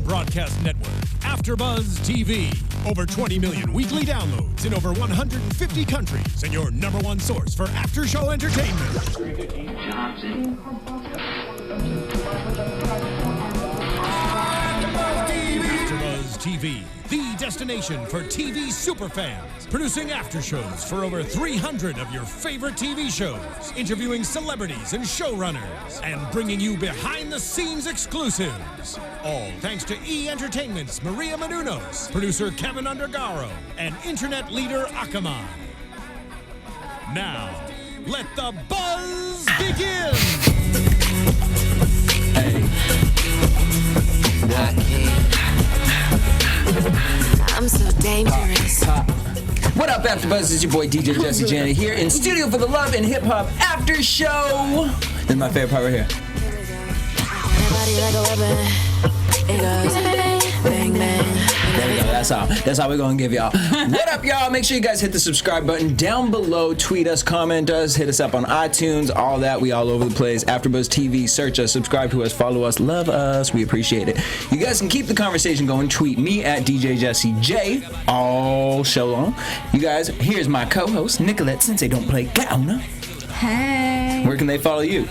broadcast network, AfterBuzz TV. Over 20 million weekly downloads in over 150 countries, and your number one source for after-show entertainment. AfterBuzz TV, the destination for TV superfans, producing after shows for over 300 of your favorite TV shows, interviewing celebrities and showrunners, and bringing you behind-the-scenes exclusives. All thanks to E! Entertainment's Maria Menounos, producer Kevin Undergaro, and internet leader Akamai. Now, let the buzz begin! I'm so dangerous. What up, AfterBuzz? It's your boy DJ Jesse Janedy here in studio for the Love and Hip Hop After Show. This is my favorite part right here. Bang, bang. There we go. That's how we're gonna give y'all. What up, y'all? Make sure you guys hit the subscribe button down below. Tweet us, comment us, hit us up on iTunes, all that. We all over the place. AfterBuzz TV. Search us, subscribe to us, follow us, love us. We appreciate it. You guys can keep the conversation going. Tweet me at DJ Jesse J all show long. You guys, here's my co-host Nicolette Sensei Don't Play Gaona. Hey. Where can they follow you?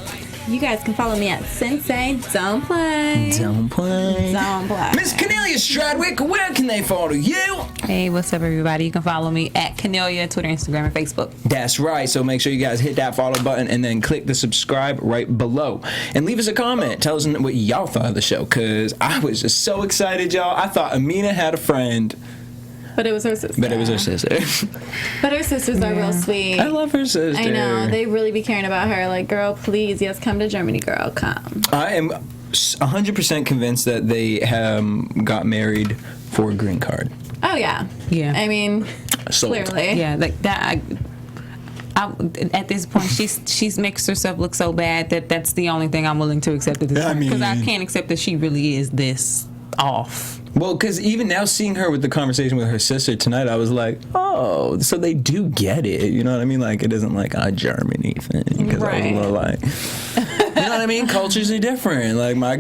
You guys can follow me at Sensei Don't Play. Don't play. Don't play. Miss Kennelia Stradwick, where can they follow you? Hey, what's up, everybody? You can follow me at Kennelia, Twitter, Instagram, and Facebook. That's right. So make sure you guys hit that follow button and then click the subscribe right below. And leave us a comment. Tell us what y'all thought of the show, because I was just so excited, y'all. I thought Amina had a friend. But it was her sister. But her sisters are real sweet. I love her sister. I know. They really be caring about her. Like, girl, please, yes, come to Germany, girl, come. I am 100% convinced that they got married for a green card. Oh, yeah. Yeah. I mean, Sold. clearly. Yeah, like that. At this point, she's makes herself look so bad that's the only thing I'm willing to accept at this point. Because I can't accept that she really is this off. Well, because even now seeing her with the conversation with her sister tonight, I was like, oh, so they do get it. You know what I mean? Like, it isn't like a Germany thing. Because I was a little like, you know what I mean? Cultures are different. Like, my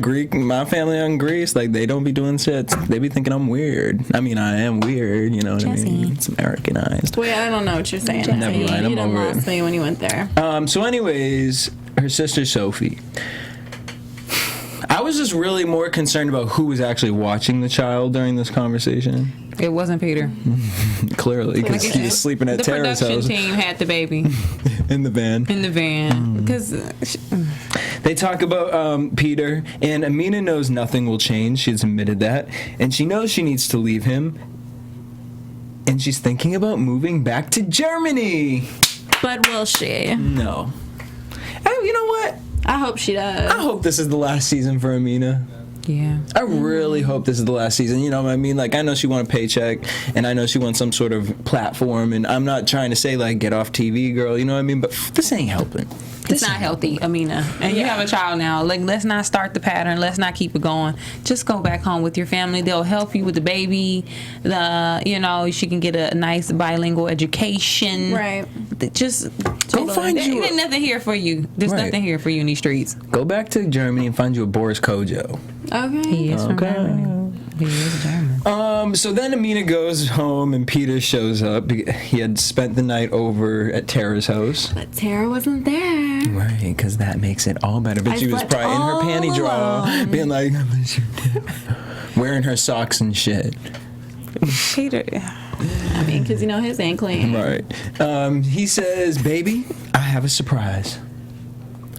family in Greece, like, they don't be doing shit. They be thinking I'm weird. I mean, I am weird. You know what I mean? It's Americanized. Wait, I don't know what you're saying. Never mind. I'm over it. You lost me when you went there. So anyways, her sister Sophie. I was just really more concerned about who was actually watching the child during this conversation. It wasn't Peter. Clearly, because he was sleeping at Tara's house. The production team had the baby. In the van. Because they talk about Peter, and Amina knows nothing will change. She's admitted that. And she knows she needs to leave him. And she's thinking about moving back to Germany. But will she? No. You know what? I hope she does. I hope this is the last season for Amina. Yeah. I really hope this is the last season. You know what I mean? Like, I know she wants a paycheck, and I know she wants some sort of platform, and I'm not trying to say, like, get off TV, girl, you know what I mean? But this ain't helping. It's not healthy, Amina. And you have a child now. Like, let's not start the pattern. Let's not keep it going. Just go back home with your family. They'll help you with the baby. She can get a nice bilingual education. Right. Just go find you. There's nothing here for you. There's nothing here for you in these streets. Go back to Germany and find you a Boris Kojo. Okay. He is from Germany. He is German. So then Amina goes home and Peter shows up. He had spent the night over at Tara's house. But Tara wasn't there. Right, because that makes it all better. But she was probably in her panty drawer, being like, wearing her socks and shit. Peter. I mean, because his ain't clean. Right. He says, baby, I have a surprise.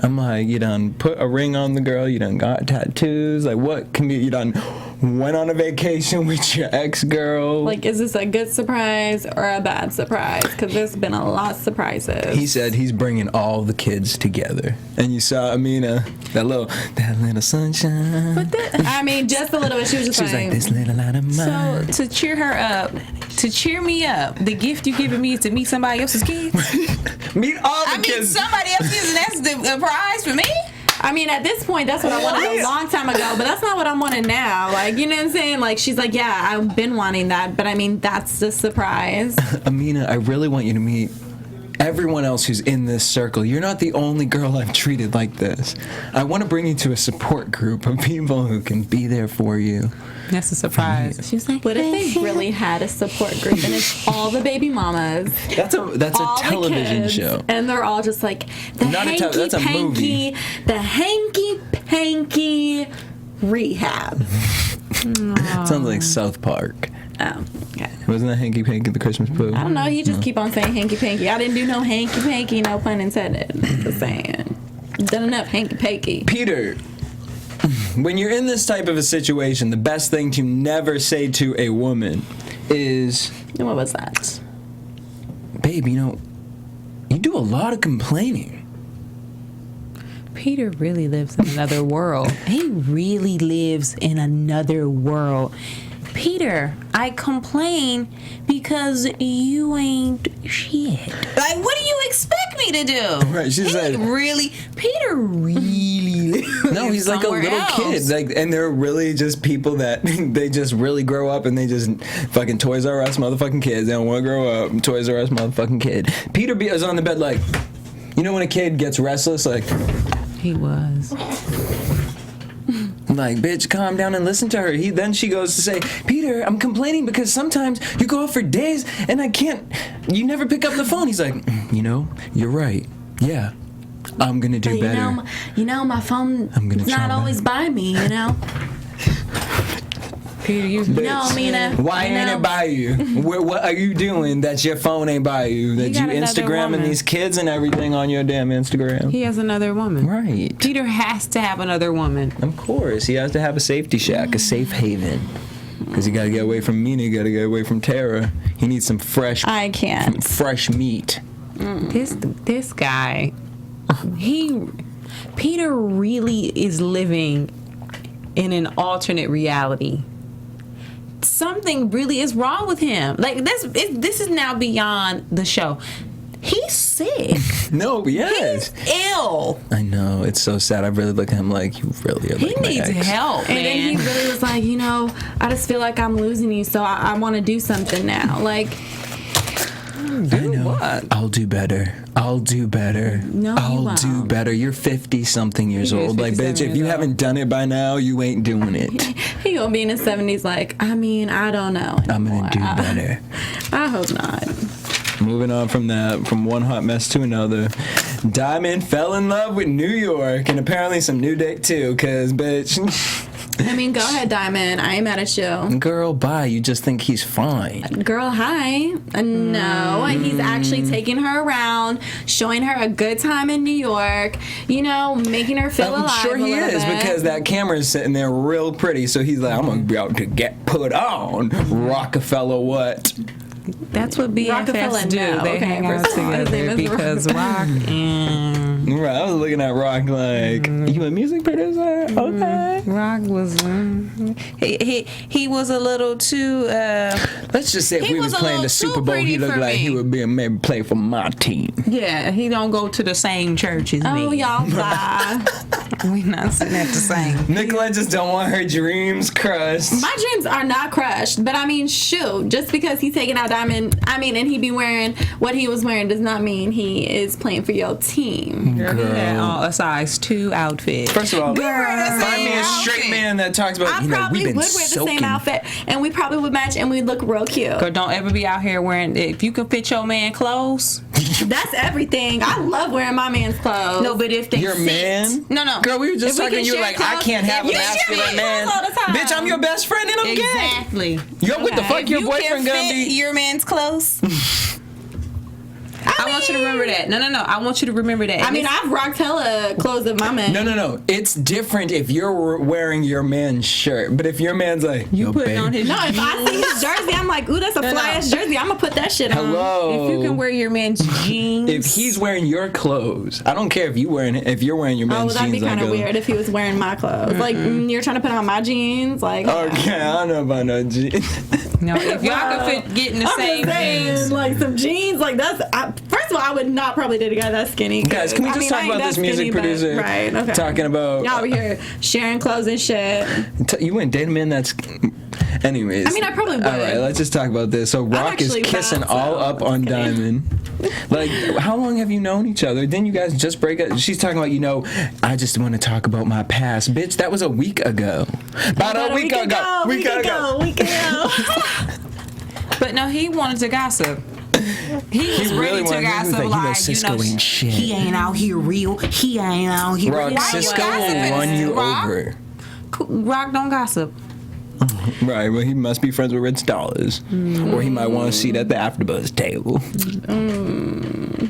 I'm like, you done put a ring on the girl, you done got tattoos, like what can be, you done went on a vacation with your ex-girl. Like, is this a good surprise or a bad surprise? Because there's been a lot of surprises. He said he's bringing all the kids together. And you saw Amina, that little sunshine. But just a little bit. She was just like, this little light of mine. So to cheer her up, to cheer me up, the gift you giving me is to meet somebody else's kids? Meet all the kids. I mean, somebody else's kids, and that's the prize for me? I mean, at this point, that's what I wanted a long time ago, but that's not what I'm wanting now. Like, you know what I'm saying? Like, she's like, yeah, I've been wanting that, but I mean, that's the surprise. Amina, I really want you to meet everyone else who's in this circle, you're not the only girl I've treated like this. I want to bring you to a support group of people who can be there for you. That's a surprise. She was like, what if they really had a support group and it's all the baby mamas? That's a television show. And they're all just like, that's a movie. The hanky-panky rehab. Sounds like South Park. Oh, okay. Wasn't that Hanky Panky the Christmas Pooh? I don't know. You just keep on saying hanky panky. I didn't do no hanky panky, no pun intended. Just saying. Done enough hanky panky. Peter, when you're in this type of a situation, the best thing to never say to a woman is, What was that? babe, you do a lot of complaining. Peter really lives in another world. He really lives in another world. Peter, I complain because you ain't shit. Like, what do you expect me to do? Right, she said. Peter really lives No, he's like a little kid. Like, and they're really just people that they just really grow up and they just fucking Toys R Us motherfucking kids. They don't want to grow up. Toys R Us motherfucking kid. Peter is on the bed like, you know when a kid gets restless? Like, he was. like, bitch, calm down and listen to her. Then she goes to say, Peter, I'm complaining because sometimes you go out for days and you never pick up the phone. He's like, you're right. Yeah, I'm going to do better. My phone is not always by me, Peter, Amina. Why ain't it by you? What are you doing that your phone ain't by you? That you Instagramming these kids and everything on your damn Instagram? He has another woman. Right. Peter has to have another woman. Of course. He has to have a safety shack, a safe haven. Because he got to get away from Mina, he got to get away from Tara. He needs some fresh meat. This guy, Peter really is living in an alternate reality. Something really is wrong with him. Like, this is now beyond the show. He's sick. No, yes. He's ill. I know. It's so sad. I really look at him like, you really are like my He needs ex. help, And then he really was like, I just feel like I'm losing you, so I want to do something now. Like, I know. What? I'll do better. I'll do better. No, you won't. do better. You're 50-something years He is old. Like, bitch, if you haven't done it by now, you ain't doing it. he gonna be in his 70s like, I don't know anymore. I'm gonna do better. I hope not. Moving on from that, from one hot mess to another, Diamond fell in love with New York and apparently some new dick too, cause bitch. Go ahead, Diamond. I ain't mad at you. Girl, bye. You just think he's fine. Girl, hi. No, he's actually taking her around, showing her a good time in New York, making her feel alive. I'm sure he is bit. because that camera is sitting there real pretty. So he's like, I'm gonna be out to get put on. Rockefeller, what? That's what BFFs do. No. They hang out together because Rock and... Right, I was looking at Rock like, you a music producer? Okay. Rock was... he was a little too... Let's just say if we was playing the Super Bowl, he looked like he would be maybe play for my team. Yeah, he don't go to the same church as me. Oh, y'all bye. We not sitting at the same. Nicolette just don't want her dreams crushed. My dreams are not crushed, but shoot, just because he's taking out Diamond, and he be wearing what he was wearing does not mean he is playing for your team. Girl, he had a size 2 outfit. First of all, find me a straight man that talks about, I probably we've been would wear the same outfit, and we probably would match, and we'd look real cute. Girl, don't ever be out here wearing, if you can fit your man clothes. That's everything. I love wearing my man's clothes. No, but if they your fit, man? No. Girl, we were just If we talking, can you were share like, I can't have a clothes, masculine man. all the time. Bitch, I'm your best friend and I'm gay. Exactly. Yo, what the fuck If your you boyfriend can gonna fit be? your man's clothes. I want you to remember that. No. I want you to remember that. I've rocked hella clothes of my man. No. It's different if you're wearing your man's shirt, but if your man's like, you yo, put babe. on his No, if I see his jersey, I'm like, ooh, that's a fly ass jersey. I'm gonna put that shit on. Hello. If you can wear your man's jeans. If he's wearing your clothes, I don't care if you're wearing your man's that'd be jeans. kind of weird if he was wearing my clothes. Like, you're trying to put on my jeans, like. Okay, I don't know about no jeans. No, if y'all can fit getting the same jeans. Like some jeans, like that's. First of all, I would not probably date a guy that's skinny. Guys, can we just talk about this music producer? Right. Okay. Talking about y'all over here sharing clothes and shit. You wouldn't date a man that's. Anyways. I mean, I probably would. All right, let's just talk about this. So Rock is kissing all up on Diamond. Like, how long have you known each other? Didn't you guys just break up? She's talking about, I just want to talk about my past. Bitch, that was a week ago. About a week ago. Week ago. But no, he wanted to gossip. He was ready to gossip, like, Cisco ain't shit. he ain't out here real. He ain't out here real. Rock, Cisco will run you over. Rock don't gossip. Right, well, he must be friends with Rich Dollars. Or he might want a seat at the AfterBuzz table.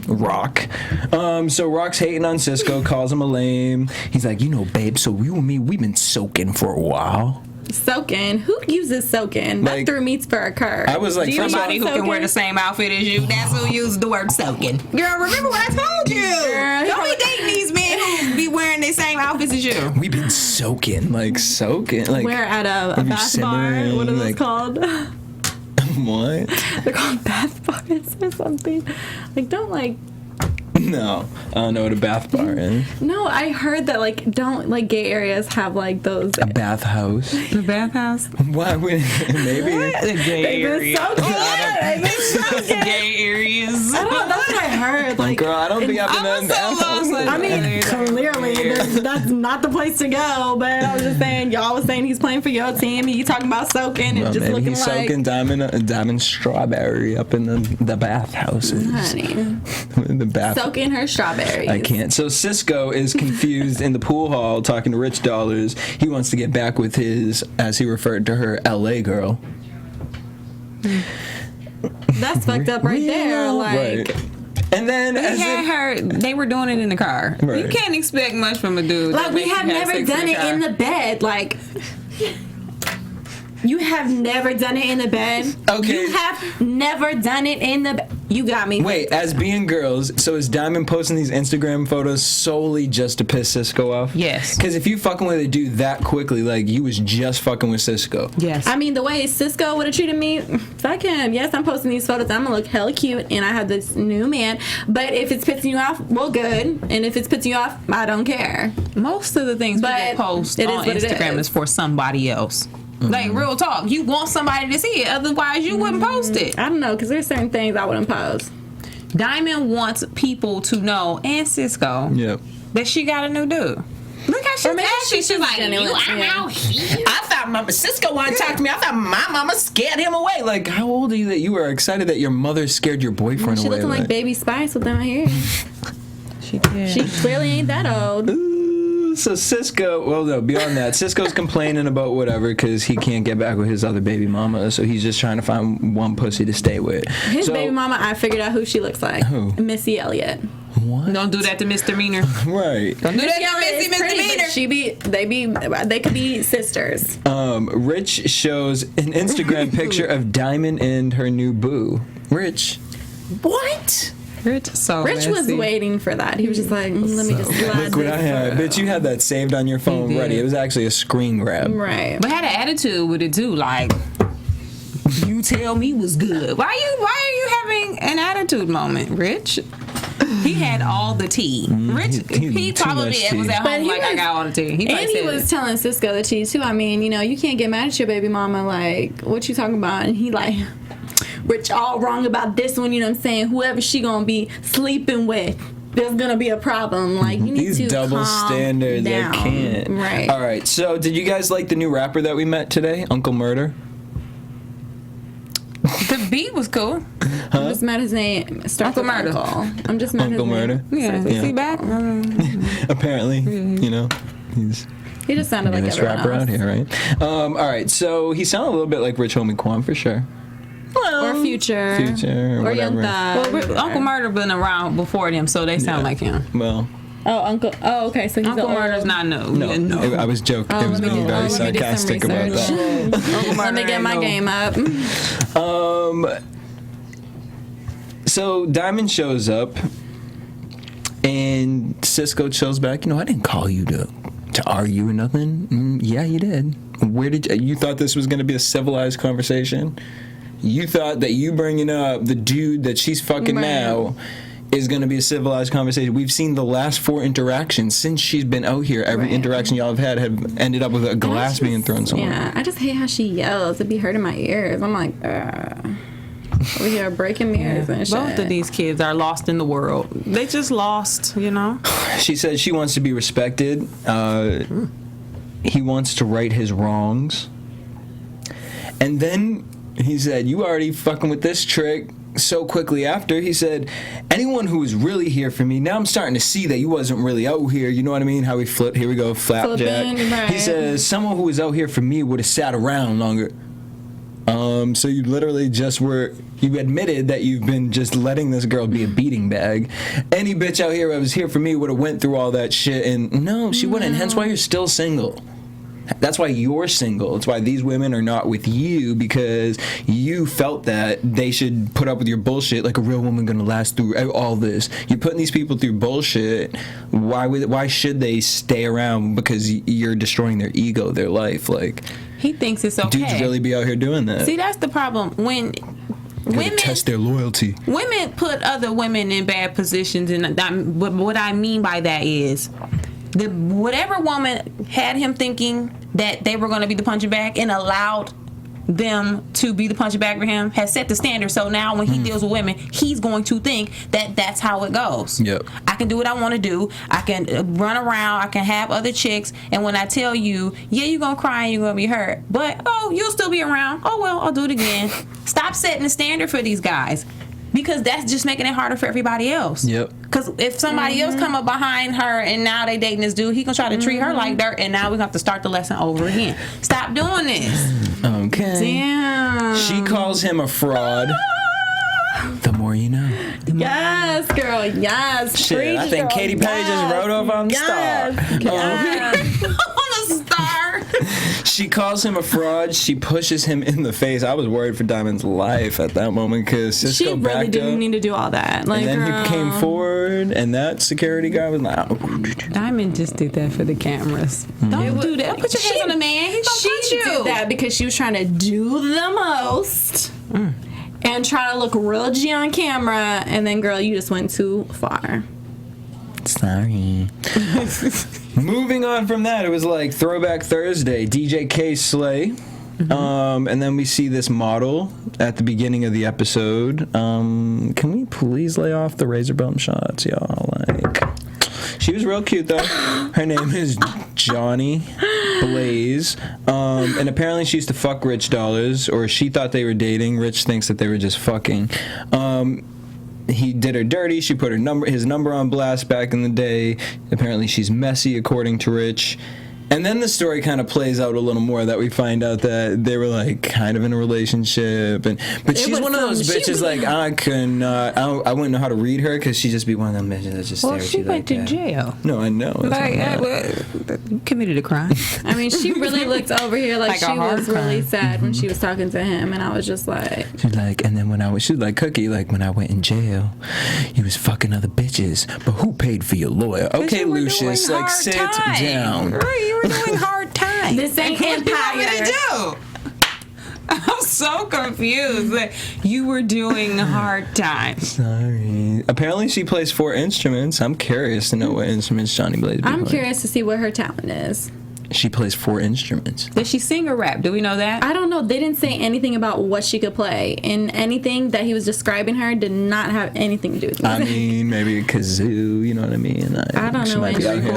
Rock. So Rock's hating on Cisco, calls him a lame. He's like, babe, so you and me, we've been soaking for a while. Soaking? Who uses soaking? That threw me for a curve. I was like, somebody who can wear the same outfit as you, that's who uses the word soaking. Girl, remember what I told you. Don't be dating these men who be wearing the same outfits as you. We've been soaking. Like, we're at a bath bar. What are those called? What? They're called bath bars or something. No, I don't know what a bath bar is. No, I heard that gay areas have those. A bathhouse. The bathhouse? Why would maybe? The gay areas. Gay areas. I don't know. That's what I heard. Girl, I don't think I've been in bathhouse. I mean, clearly that's not the place to go. But I was just saying, y'all was saying he's playing for your team. He talking about soaking and just maybe looking he's soaking Diamond Strawberry up in the bathhouses. Honey, the bath. Soaking her strawberries. I can't. So Cisco is confused in the pool hall talking to Rich Dollars. He wants to get back with his, as he referred to her, LA girl. That's fucked up right there. Right. And then they were doing it in the car. Right. You can't expect much from a dude. We have never done it in the bed. You have never done it in the bed. Okay. You have never done it in the bed. You got me. Wait, as being girls, so is Diamond posting these Instagram photos solely just to piss Cisco off? Yes. Because if you fucking with a dude that quickly, you was just fucking with Cisco. Yes. I mean, the way Cisco would have treated me, fuck him. Yes, I'm posting these photos. I'm going to look hella cute, and I have this new man. But if it's pissing you off, well, good. And if it's pissing you off, I don't care. Most of the things people post on Instagram is for somebody else. Real talk. You want somebody to see it. Otherwise, you wouldn't post it. I don't know, because there's certain things I wouldn't post. Diamond wants people to know, and Cisco, that she got a new dude. Look how she's acting. She's like, I'm out here. I thought Cisco wanted to talk to me. I thought my mama scared him away. How old are you that you were excited that your mother scared your boyfriend away? She looking like Baby Spice with them hair. She did. She clearly ain't that old. So Cisco, beyond that, Cisco's complaining about whatever because he can't get back with his other baby mama, so he's just trying to find one pussy to stay with. His baby mama, I figured out who she looks like. Who? Missy Elliott. What? Don't do that to misdemeanor. Right. Don't do that to Missy misdemeanor. They could be sisters. Rich shows an Instagram picture of Diamond and her new boo. Rich. What? Rich was waiting for that. He was just like, let me just slide Look what I had. Bitch, you had that saved on your phone ready. It was actually a screen grab. Right. But had an attitude with it too. You tell me was good. Why are you having an attitude moment, Rich? He had all the tea. Rich, he probably was at home I got all the tea. He was telling Cisco the tea too. I mean, you can't get mad at your baby mama. What you talking about? And he Rich all wrong about this one, you know what I'm saying? Whoever she gonna be sleeping with, there's gonna be a problem. You need these to double calm standards, down. I can't. Right. All right. So, did you guys like the new rapper that we met today, Uncle Murder? The beat was cool. Huh? I just met his name. Uncle Murder. I'm just met Uncle his Murder. Name. Yeah. Is he back? Apparently, he's. He just sounded like everyone rapper else. out here, right? All right. So he sounded a little bit like Rich Homie Quan for sure. Or Future. Or Young Thug. Well, Uncle Murder been around before them, so they sound like him. Well. Okay. So he's Uncle Murder's not new. No. I was joking. It was being very sarcastic about that. Let me get my game up. So Diamond shows up, and Cisco chills back. I didn't call you to argue or nothing. Yeah, you did. You thought this was going to be a civilized conversation? You thought that you bringing up the dude that she's fucking now, is going to be a civilized conversation. We've seen the last 4 interactions since she's been out here. Every interaction y'all have had have ended up with a glass being thrown somewhere. Yeah, I just hate how she yells. It be hurting my ears. I'm like, over here breaking mirrors and shit. Both of these kids are lost in the world. They just lost, you know? She said she wants to be respected. He wants to right his wrongs. And then he said, you already fucking with this trick. So quickly after, he said, anyone who was really here for me, now I'm starting to see that you wasn't really out here. You know what I mean? How he flipped. Here we go, flapjack. Right. He says, someone who was out here for me would have sat around longer. So you literally just you admitted that you've been just letting this girl be a beating bag. Any bitch out here that was here for me would have went through all that shit, and no, she wouldn't. Hence why you're still single. That's why you're single. It's why these women are not with you, because you felt that they should put up with your bullshit. Like, a real woman gonna last through all this. You're putting these people through bullshit. Why should they stay around? Because you're destroying their ego, their life. Like, he thinks it's okay. Dudes really be out here doing that. See, that's the problem. When women test their loyalty. Women put other women in bad positions, and what I mean by that is, whatever woman had him thinking that they were going to be the punching bag and allowed them to be the punching bag for him has set the standard. So now when he deals with women, he's going to think that that's how it goes. Yep. I can do what I want to do. I can run around. I can have other chicks. And when I tell you, yeah, you're going to cry and you're going to be hurt, but, oh, you'll still be around. Oh, well, I'll do it again. Stop setting the standard for these guys, because that's just making it harder for everybody else. Yep. Because if somebody else come up behind her and now they dating this dude, he gonna try to treat her like dirt, and now we're gonna have to start the lesson over again. Stop doing this. Okay. Damn. She calls him a fraud. The more you know. Yes, girl. Yes. Shit, Preach, I think girl. Katy Perry just wrote off on the star. Yes. On the star. She calls him a fraud. She pushes him in the face. I was worried for Diamond's life at that moment, because Cisco She really backed didn't up. need to do all that. Like, And then girl. he came forward, and that security guy was like, Diamond just did that for the cameras. Don't do that. Put your hands on the man. He's gonna punch you. did that because she was trying to do the most and try to look real G on camera, and then, girl, you just went too far. sorry. Moving on from that, it was like Throwback Thursday, DJ K Slay. And then we see this model at the beginning of the episode. Can we please lay off the razor bump shots, y'all? Like, she was real cute though. Her name is Johnny Blaze. And apparently she used to fuck Rich Dollars, or she thought they were dating. Rich thinks that they were just fucking. He did her dirty. She put his number on blast back in the day. Apparently she's messy, according to Rich. And then the story kind of plays out a little more, that we find out that they were like kind of in a relationship, but she's one of those bitches like I wouldn't know how to read her, because she just be one of them bitches that just stare at you like that. Well, she went to jail. No, I know. Like, committed a crime. I mean, she really looked over here like Like a she hard was really crime. sad when she was talking to him, and I was just like, She's like, and then she was like, Cookie, like when I went in jail, you was fucking other bitches, but who paid for your lawyer? Okay, you were Lucius, doing like hard sit time. down. Right, you were doing hard time. This ain't What do you want me Empire. to do? I'm so confused. Like, you were doing hard time. Sorry. Apparently she plays 4 instruments. I'm curious to know what instruments Johnny Blaze I'm plays. curious to see what her talent is. She plays 4 instruments. Does she sing or rap? Do we know that? I don't know. They didn't say anything about what she could play, and anything that he was describing her did not have anything to do with I music. mean, maybe a kazoo, you know what I mean? I don't she know might be out here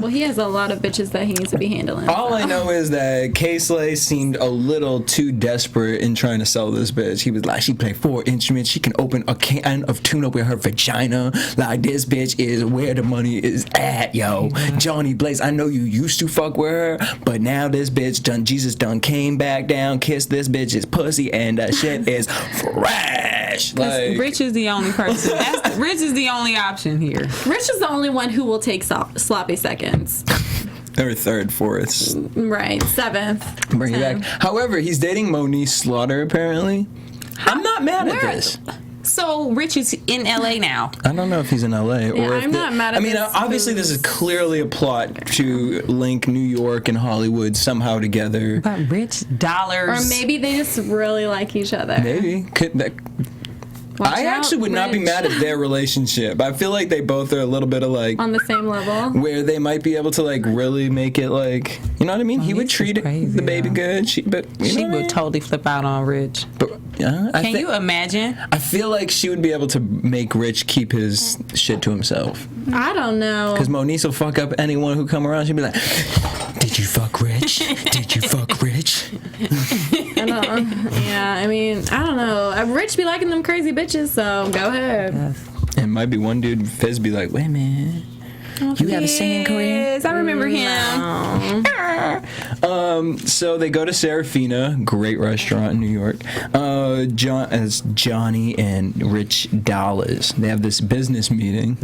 Well, he has a lot of bitches that he needs to be handling. All I know is that K-Slay seemed a little too desperate in trying to sell this bitch. He was like, she played 4 instruments. She can open a can of tuna with her vagina. Like, this bitch is where the money is at, yo. Johnny Blaze, I know you used to fuck with her, but now this bitch Jesus done came back down, kissed this bitch's pussy, and that shit is fresh. Like, Rich is the only person. Rich is the only option here. Rich is the only one who will take sloppy seconds. or 3rd, 4th. Right, 7th. Bring it back. 10th. However, he's dating Moniece Slaughter, apparently. I'm not mad at this. So Rich is in LA now. I don't know if he's in LA or if I'm not mad at I mean, this obviously this is clearly a plot to link New York and Hollywood somehow together. But Rich dollars. Or maybe they just really like each other. Maybe. I actually would not be mad at their relationship. I feel like they both are a little bit of like on the same level, where they might be able to like really make it like, you know what I mean? He would treat the baby good. She would totally flip out on Rich. But can you imagine? I feel like she would be able to make Rich keep his shit to himself. I don't know. Because Moniece will fuck up anyone who come around. She'd be like, "Did you fuck Rich? Did you fuck Rich?" Yeah, I mean, I don't know. Rich be liking them crazy bitches, so go ahead. Yes. It might be one dude, Fizz, be like, "Wait a minute. You have a singing career?" Yes, I remember him. So they go to Serafina, great restaurant in New York. Johnny and Rich Dallas. They have this business meeting.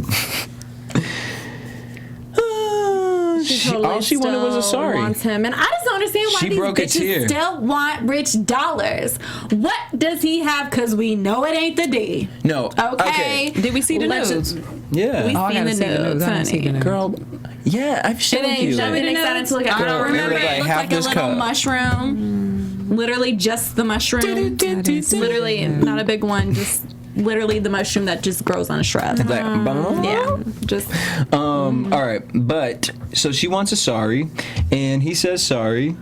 All she wanted was a sorry. Wants him, and I just don't understand why these bitches still want Rich dollars. What does he have? Because we know it ain't the D. No. Okay. Did we see the nudes? Yeah. We've seen the nudes, honey. Girl. Yeah, I've shown you. Show me the nudes. I don't remember. It looked like a little mushroom. Literally just the mushroom. Literally not a big one. Just literally the mushroom that just grows on a shrub. Like, yeah. Just. All right, but so she wants a sorry, and he says sorry.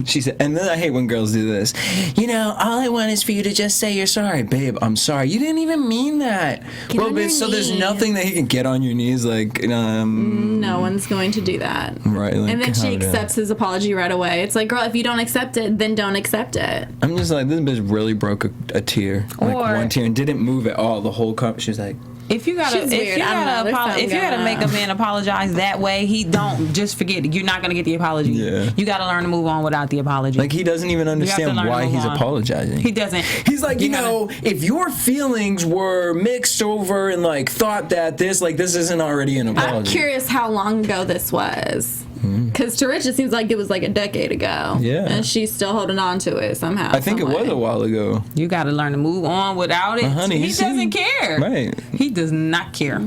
She said, and then I hate when girls do this. You know, all I want is for you to just say you're sorry, babe. I'm sorry. You didn't even mean that. Well, but so there's nothing that he can get on your knees, like. No one's going to do that. Right. Like, and then she accepts his apology right away. It's like, girl, if you don't accept it, then don't accept it. I'm just like, this bitch really broke a tear, like one tear, and didn't move at all. The whole she was like. If you gotta make a man apologize that way, he don't just forget it. You're not gonna get the apology. Yeah. You gotta learn to move on without the apology. Like he doesn't even understand why he's apologizing. He doesn't. He's like, you know, if your feelings were mixed over and like thought that this isn't already an apology. I'm curious how long ago this was. Because to Rich, it seems like it was like a decade ago. Yeah. And she's still holding on to it somehow. I think it was a while ago. You got to learn to move on without it. Honey, he doesn't care. Right. He does not care.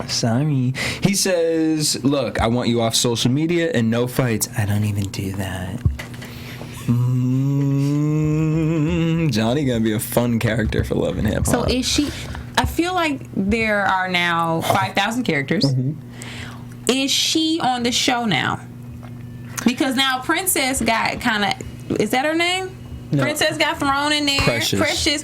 Sorry. He says, look, I want you off social media and no fights. I don't even do that. Johnny gonna be a fun character for Love and Hip Hop. So is she... I feel like there are now 5,000 characters. Is she on the show now? Because now Princess got kind of... Is that her name? No. Princess got thrown in there. Precious.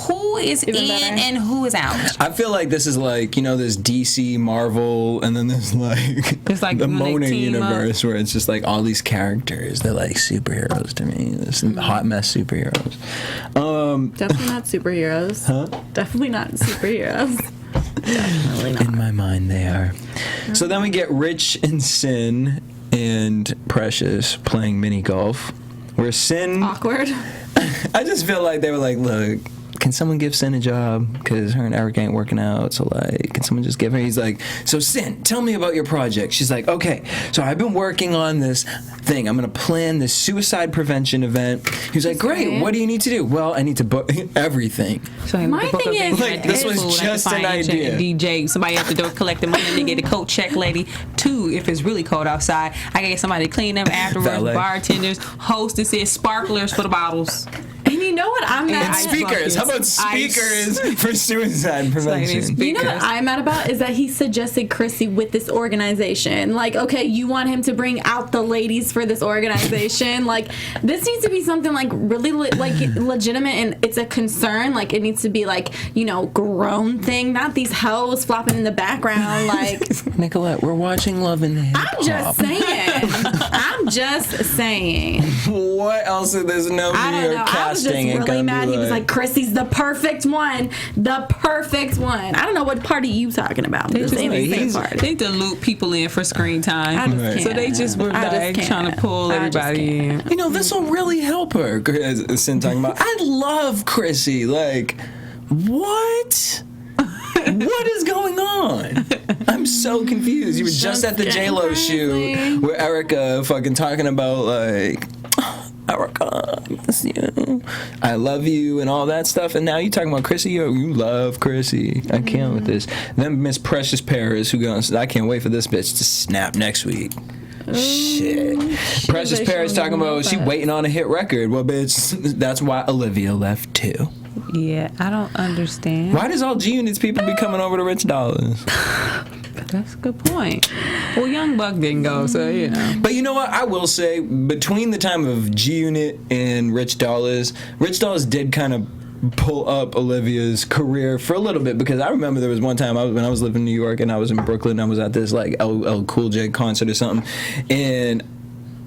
Who is in and who is out? I feel like this is like, you know, this DC, Marvel, and then there's like the Mona universe where it's just like all these characters. They're like superheroes to me. This hot mess superheroes. Definitely not superheroes. Huh? Definitely not superheroes. Definitely not. In my mind, they are. So then we get Rich and Sin and Precious playing mini golf. Where Sin... Awkward. I just feel like they were like, look... Can someone give Sin a job? Because her and Eric ain't working out. So, like, can someone just give her? He's like, so, Sin, tell me about your project. She's like, okay, so I've been working on this thing. I'm going to plan this suicide prevention event. He's like, great. What do you need to do? Well, I need to book everything. So my thing is, like, this was just an idea. DJ, somebody at the door collecting money to get a coat check lady. 2, if it's really cold outside, I can get somebody to clean them afterwards. Valet. Bartenders, hostesses, sparklers for the bottles. And you know what I'm mad at? Speakers. How about speakers for suicide prevention? You know what I'm mad about is that he suggested Chrissy with this organization. Like, okay, you want him to bring out the ladies for this organization. Like, this needs to be something like really legitimate, and it's a concern. Like, it needs to be like, you know, grown thing, not these hoes flopping in the background. Like, Nicolette, we're watching Love and Hip Hop. I'm just saying. What else? There's no New York casting. I was just really mad. He was like, Chrissy's the perfect one. The perfect one. I don't know what party you talking about. They dilute people in for screen time. I just can't. So they just were like trying to pull everybody in. You know, this will really help her. Sin talking about, I love Chrissy. Like, what? What is going on? I'm so confused. You were just at the J-Lo shoe where Erica fucking talking about like, America, I miss you. I love you and all that stuff. And now you talking about Chrissy. You love Chrissy. I can't with this. Then Miss Precious Paris, who goes, I can't wait for this bitch to snap next week. Shit. Precious Paris talking about she waiting on a hit record. Well, bitch, that's why Olivia left too. Yeah, I don't understand. Why does all G-Unit's people be coming over to Rich Dollars? That's a good point. Well, Young Buck didn't go, so you know. But you know what? I will say, between the time of G-Unit and Rich Dollars did kind of pull up Olivia's career for a little bit, because I remember there was one time when I was living in New York and I was in Brooklyn, I was at this like LL Cool J concert or something, and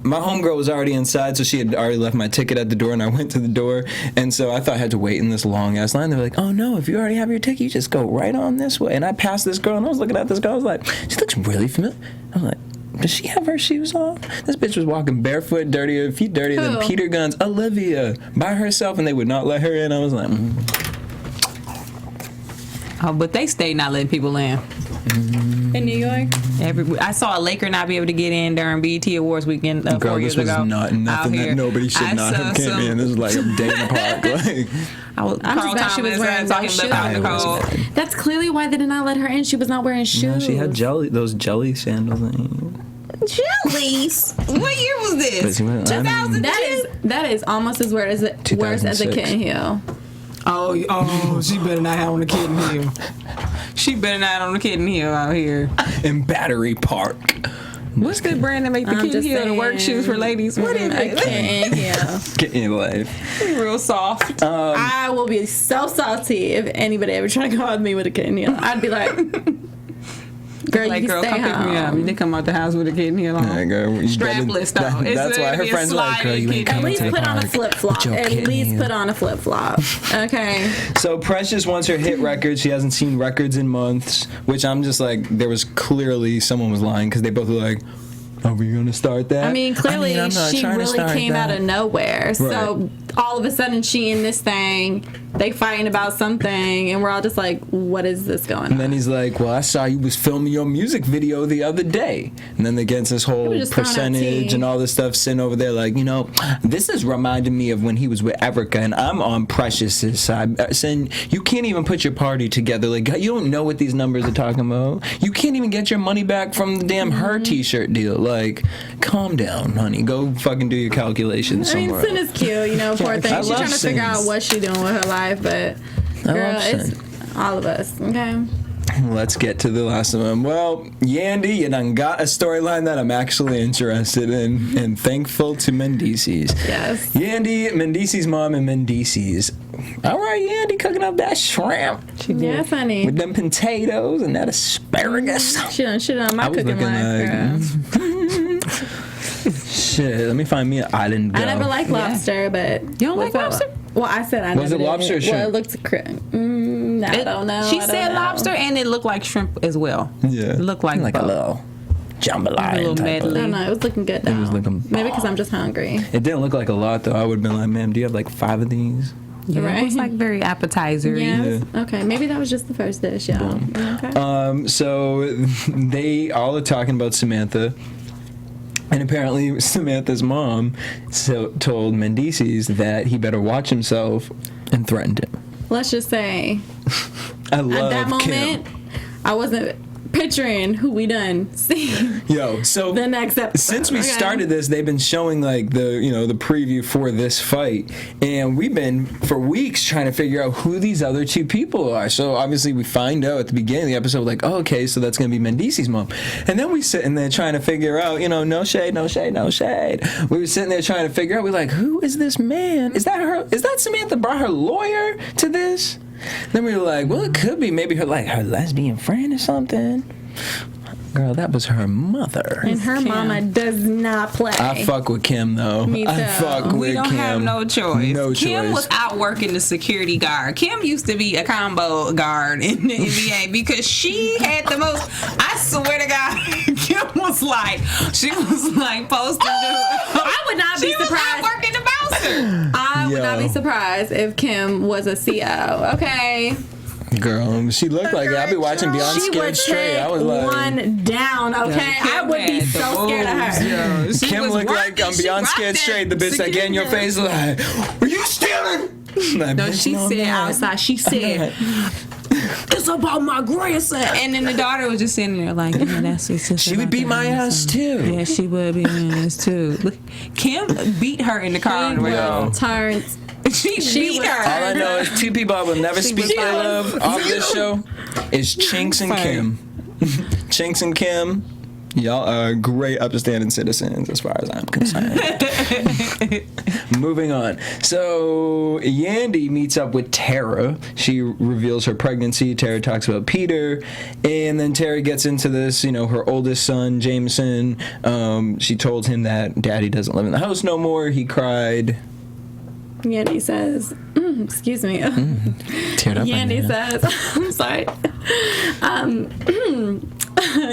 my homegirl was already inside, so she had already left my ticket at the door, and I went to the door, and so I thought I had to wait in this long-ass line. They were like, oh, no, if you already have your ticket, you just go right on this way. And I passed this girl, and I was looking at this girl. I was like, she looks really familiar. I was like, does she have her shoes on? This bitch was walking barefoot, feet dirtier than Peter Gunn's Olivia, by herself, and they would not let her in. I was like, Oh, but they stayed not letting people in. In New York? I saw a Laker not be able to get in during BET Awards weekend 4 years ago. This was not nothing that nobody should not have came in. This was like a day in the park. Like, I'm just glad she was wearing no shoes. That's clearly why they did not let her in. She was not wearing shoes. No, she had those jelly sandals. Jellies? What year was this? 2002? That is almost as worse as a Kitten Hill. Oh, she better not have on the Kitten Hill. She better not on the Kitten Hill out here. In Battery Park. What's the brand that make the Kitten Hill the work shoes for ladies? What is it? Kitten Hill. Kitten Life. Real soft. I will be so salty if anybody ever try to go with me with a Kitten Hill. I'd be like... Girl, like, you girl, stay come home. pick me up. You didn't come out the house with a Kitten Hill on. Yeah, girl, strapless though. That's why her friends are like, girl, you ain't At coming least to the put on a park flip flop. At least put on a flip flop. Okay. So Precious wants her hit record. She hasn't seen records in months, which I'm just like, there was clearly someone was lying, because they both were like, are we going to start that? I mean, clearly she really came that. out of nowhere. Right. So all of a sudden she in this thing, they fighting about something, and we're all just like, what is this going on? And then he's like, well, I saw you was filming your music video the other day. And then they get into this whole percentage and all this stuff sitting over there like, you know, this is reminding me of when he was with Erica, and I'm on Precious's side saying, you can't even put your party together. Like, you don't know what these numbers are talking about. You can't even get your money back from the damn Her t-shirt deal. Like, calm down, honey. Go fucking do your calculations somewhere. I mean, Sin is cute, you know, poor thing. She's trying to figure out what she's doing with her life, but girl, it's all of us, okay? Let's get to the last of them. Well, Yandy, you done got a storyline that I'm actually interested in, and thankful to Mendices. Yes. Yandy, Mendices' mom, and Mendices. All right, Yandy, cooking up that shrimp. She did. Yeah, funny. With them potatoes and that asparagus. She done my cooking life, girl. Shit, let me find me an island girl. I never liked lobster, but... You don't like lobster? Well, I said I never Was it lobster or shrimp? Well, it looked... I don't know. She said lobster, and it looked like shrimp as well. Yeah. It looked like a little jambalaya. A little medley. I don't know. It was looking good, though. It was looking maybe because I'm just hungry. It didn't look like a lot, though. I would have been like, ma'am, do you have like 5 of these? Yeah, right. It was like very appetizer-y. Yeah. Okay, maybe that was just the first dish, y'all. Okay. So they all are talking about Samantha. And apparently Samantha's mom told Mendices that he better watch himself and threatened him. Let's just say, I love at that moment, Kim. I wasn't picturing who we done see. Yo, so the next episode. Since we started this, they've been showing like the preview for this fight, and we've been for weeks trying to figure out who these other two people are. So obviously we find out at the beginning of the episode, like, oh, okay, so that's gonna be Mendices' mom, and then we sitting there trying to figure out, no shade, no shade, no shade. We were sitting there trying to figure out, we're like, who is this man? Is that her? Is that Samantha brought her lawyer to this? Then we were like, well, it could be maybe her lesbian friend or something. Girl, that was her mother. And her mama does not play. I fuck with Kim, though. Me too. I fuck with Kim. We don't have no choice. No Kim choice. was out working the security guard. Kim used to be a combo guard in the NBA because she had the most. I swear to God, Kim was like, posting. I would not be surprised. She was out working the bouncer. I would not be surprised if Kim was a CO. Okay. Girl, she looked like it. I be watching Beyond She Scared would Straight. I take was like, one down, okay? I would be so scared of her. Kim looked like I'm Beyond Scared Straight. The bitch that get in your face like, are you stealing? Like, No, she said outside. She said, it's about my grandson. And then the daughter was just sitting there like, yeah, that's what she She would beat my ass too. Yeah, she would beat my ass too. Look, Kim beat her in the car on the way home. Terrence. She beat her. All I know is two people I will never speak ill of off this show is Chinks and Kim. Chinks and Kim, y'all are great upstanding citizens as far as I'm concerned. Moving on. So Yandy meets up with Tara. She reveals her pregnancy. Tara talks about Peter. And then Tara gets into this, her oldest son, Jameson. She told him that Daddy doesn't live in the house no more. He cried. Yandy says, excuse me. Teared up. Yandy says, I'm sorry.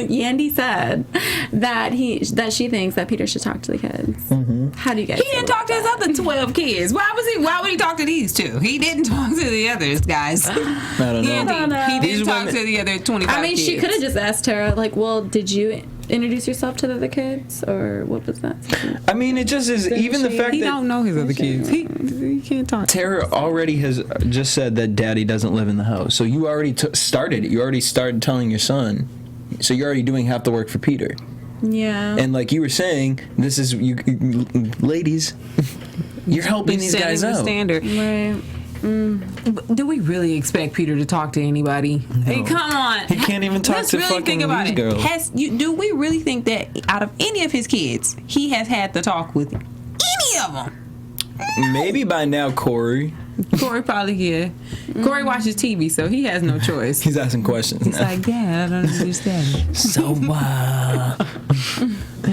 Yandy said that she thinks that Peter should talk to the kids. Mm-hmm. How do you guys? He didn't talk to his other 12 kids. Why would he talk to these two? He didn't talk to the others, guys. I don't know. He didn't talk to the other 25 I mean, kids. she could have just asked Tara, like, well, did you introduce yourself to the other kids, or what was that? I mean, it just is. Even the fact he that don't know his other kids. He can't talk. Tara already has just said that Daddy doesn't live in the house. So you already started it. You already started telling your son. So you're already doing half the work for Peter. Yeah. And like you were saying, this is you ladies. You're helping these guys out. Standard. Right. Do we really expect Peter to talk to anybody? No. Hey, come on. He can't even talk Let's to really fucking think about these it. girls. Do we really think that out of any of his kids, he has had to talk with any of them? Maybe by now, Corey. Corey probably, yeah. Corey watches TV, so he has no choice. He's asking questions. He's like, Dad, I don't understand. So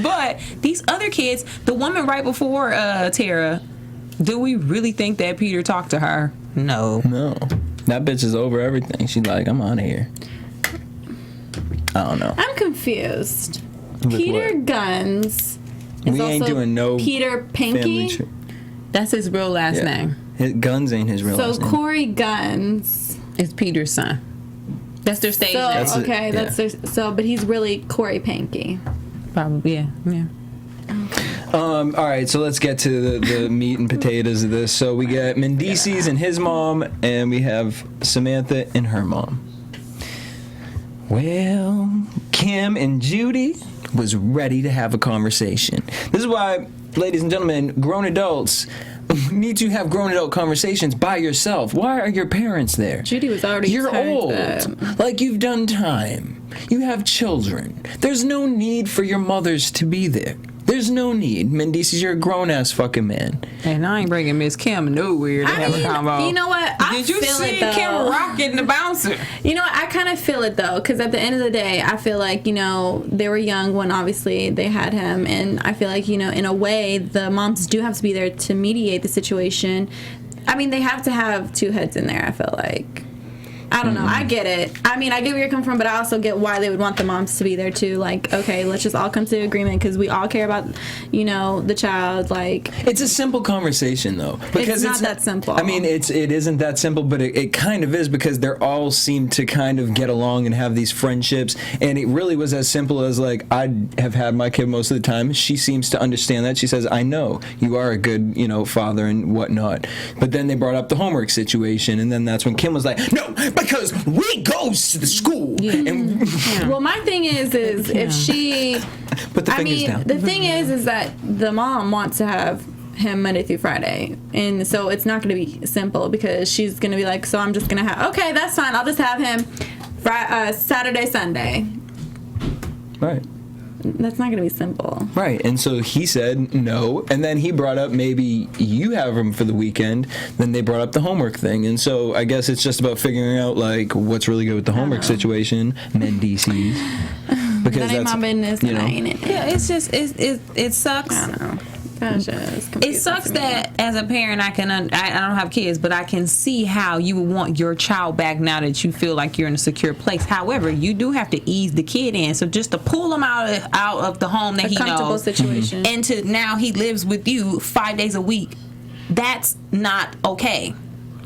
But these other kids, the woman right before Tara, do we really think that Peter talked to her? No. That bitch is over everything. She's like, I'm out of here. I don't know. I'm confused. With Peter what? Guns is We ain't also doing no Peter Pinky. That's his real last name. His Guns ain't his real last So name. Corey Guns. It's Peter's son. That's their stage name. So okay, that's their, so. But he's really Corey Pinky. Probably, yeah. All right, so let's get to the meat and potatoes of this. So we get Mendices and his mom, and we have Samantha and her mom. Well, Kim and Judy was ready to have a conversation. This is why, ladies and gentlemen, grown adults need to have grown adult conversations by yourself. Why are your parents there? Judy was already. You're old. That. Like, you've done time. You have children. There's no need for your mothers to be there. There's no need. Mendices, you're a grown-ass fucking man. And I ain't bringing Miss Kim nowhere to have a combo. You know what? Did you feel see it, though. Kim rocking the bouncer? You know what? I kind of feel it, though, because at the end of the day, I feel like, they were young when obviously they had him. And I feel like, in a way, the moms do have to be there to mediate the situation. I mean, they have to have two heads in there, I feel like. I don't know. I get it. I mean, I get where you're coming from, but I also get why they would want the moms to be there too. Like, okay, let's just all come to an agreement because we all care about, the child. Like, it's a simple conversation though, because it's not that simple. I mean, it isn't that simple, but it kind of is because they all seem to kind of get along and have these friendships. And it really was as simple as like, I have had my kid most of the time. She seems to understand that. She says, "I know you are a good, father and whatnot." But then they brought up the homework situation, and then that's when Kim was like, "No." Because we goes to the school. Yeah. And well, my thing is if she... Put the fingers down. The thing is that the mom wants to have him Monday through Friday. And so it's not going to be simple because she's going to be like, so I'm just going to have... Okay, that's fine. I'll just have him Saturday, Sunday. Right. That's not going to be simple. Right, and so he said no, and then he brought up maybe you have him for the weekend, then they brought up the homework thing, and so I guess it's just about figuring out, like, what's really good with the homework situation, Mendices. Because that ain't my business, and I ain't in it. Yeah, it's just, it sucks. I don't know. It sucks that as a parent I don't have kids, but I can see how you would want your child back now that you feel like you're in a secure place. However, you do have to ease the kid in. So just to pull him out of the home that he knows, comfortable situation, and to now he lives with you 5 days a week, that's not okay.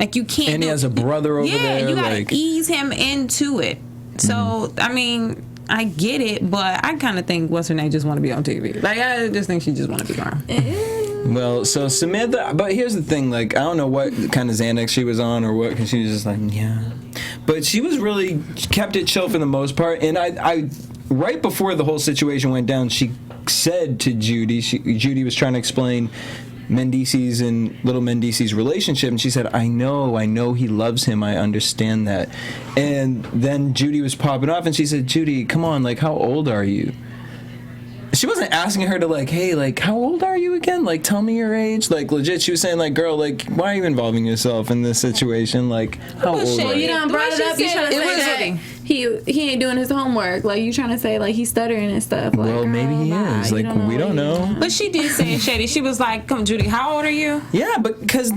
Like, you can't. And he has a brother over there. Yeah, you gotta like, ease him into it. So, I mean, I get it, but I kind of think what's her name just want to be on TV. Like, I just think she just want to be around. well, so Samantha, but here's the thing, like, I don't know what kind of Xanax she was on or what, because she was just like, yeah. But she was really, kept it chill for the most part, and I right before the whole situation went down, she said to Judy, Judy was trying to explain Mendice's and little Mendice's relationship, and she said, I know he loves him, I understand that. And then Judy was popping off, and she said, Judy, come on, like, how old are you? She wasn't asking her to, like, hey, like, how old are you again? Like, tell me your age. Like, legit, she was saying, like, girl, like, why are you involving yourself in this situation? Like, how old are you? You done brought it up. You trying to say that he ain't doing his homework. Like, you trying to say, like, he's stuttering and stuff. Like, well, maybe he is. Like, we don't know. But she did say it shady. She was like, come, Judy, how old are you? Yeah, but because,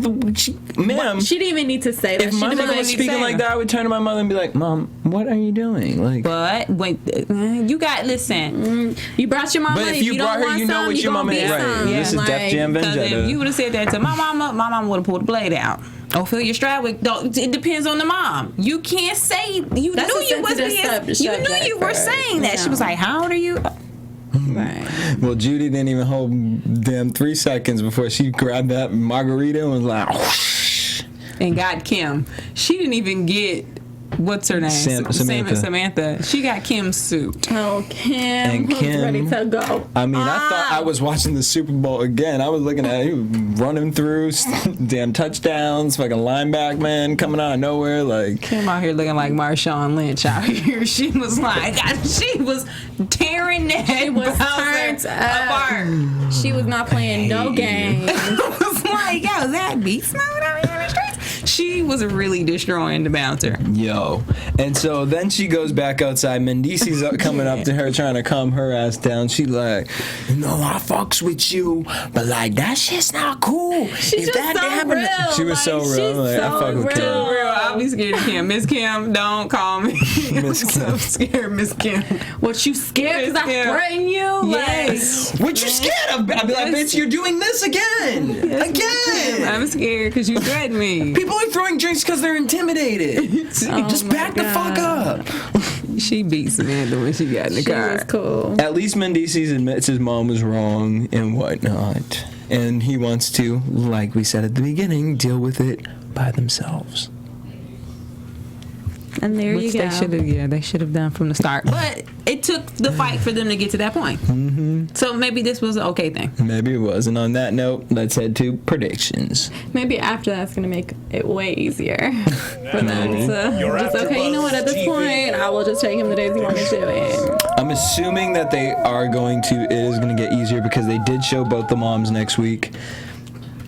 ma'am. She didn't even need to say that. If my mother was speaking like that, I would turn to my mother and be like, Mom, what are you doing? Like, but wait, you got, listen. You brought your mom. But if you brought her, you know what your mama is. Right. Yeah. This is like, Def Jam Because Vendetta. if you would have said that to my mama would have pulled the blade out. Kennelia Stradwick, it depends on the mom. You can't say, you knew you were saying that. She was like, how old are you? Right. Well, Judy didn't even hold damn 3 seconds before she grabbed that margarita and was like, whoosh. And got Kim. She didn't even get, what's her name? Samantha. She got Kim's suit. Oh, Kim. And Kim, ready to go. I mean, I thought I was watching the Super Bowl again. I was looking at him running through damn touchdowns, fucking linebacker man coming out of nowhere. Like, Kim out here looking like Marshawn Lynch out here. She was like, she was tearing that. She was turned apart. She was not playing no games. I was like, yo, that beast mode out here in the streets? She was really destroying the bouncer. yo. And so then she goes back outside. Mendice's coming up to her trying to calm her ass down. She like, I fucks with you, but like, that shit's not cool. She's just so real. She was so real. Like, I fuck with Kim. Real. I'll be scared of Kim. Miss Kim, don't call me. Miss Kim. I'm so scared, Miss Kim. What, you scared because I threatened you? Yes. What you scared of? I'd be like, bitch, you're doing this again. Again. I'm scared because you threatened me. People are throwing drinks because they're intimidated. Just back the fuck up. She beat Samantha when she got in the car. Was cool. At least Mendices admits his mom was wrong and whatnot. And he wants to, like we said at the beginning, deal with it by themselves. And there Which you go. they should have done from the start. But it took the fight for them to get to that point. Mm-hmm. So maybe this was an okay thing. Maybe it was. And on that note, let's head to predictions. Maybe after that's going to make it way easier for them to Your just, okay, you know what, at this AfterBuzz point, I will just take him the days he wants to do it. I'm assuming that they are it is going to get easier because they did show both the moms next week.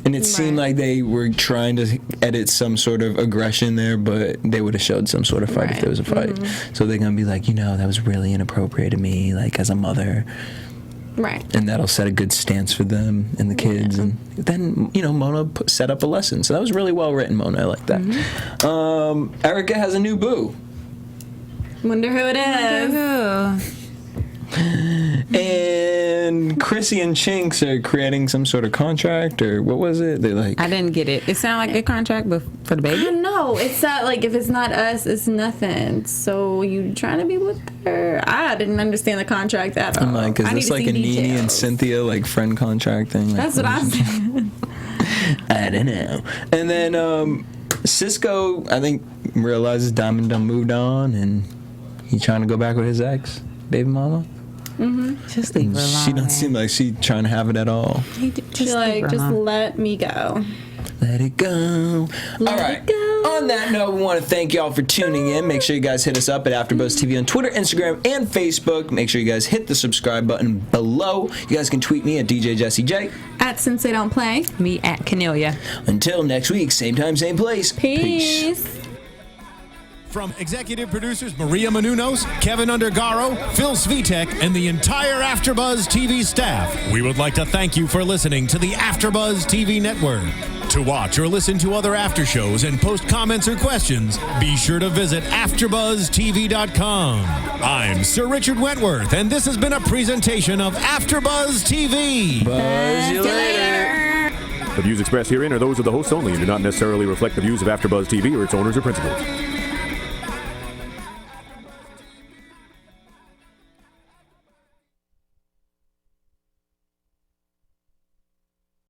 And it seemed like they were trying to edit some sort of aggression there, but they would have showed some sort of fight if there was a fight. Mm-hmm. So they're going to be like, that was really inappropriate to me, like, as a mother. Right. And that'll set a good stance for them and the kids. Yeah. And then, Mona set up a lesson. So that was really well written, Mona. I like that. Mm-hmm. Erica has a new boo. Wonder who it is. And Chrissy and Chinks are creating some sort of contract, or what was it? They like. I didn't get it. It sounded like a contract, but for the baby. I don't know. It's not like if it's not us, it's nothing. So you trying to be with her? I didn't understand the contract at all. I'm like, is this like a Nene and Cynthia like friend contract thing? Like, that's what I said. I don't know. And then Cisco, I think, realizes Diamond done moved on, and he's trying to go back with his ex, baby mama. Mm-hmm. Just leave her alone. She doesn't seem like she's trying to have it at all. She's like, just let me go. Let it go. All right. On that note, we want to thank y'all for tuning in. Make sure you guys hit us up at AfterBuzz TV on Twitter, Instagram, and Facebook. Make sure you guys hit the subscribe button below. You guys can tweet me at DJ Jesse J. At Sensei Don't Play. Me at Kennelia. Until next week, same time, same place. Peace. From executive producers Maria Menounos, Kevin Undergaro, Phil Svitek, and the entire AfterBuzz TV staff, we would like to thank you for listening to the AfterBuzz TV network. To watch or listen to other after shows and post comments or questions, be sure to visit AfterBuzzTV.com. I'm Sir Richard Wentworth, and this has been a presentation of AfterBuzz TV. Buzz you later. The views expressed herein are those of the hosts only and do not necessarily reflect the views of AfterBuzz TV or its owners or principals.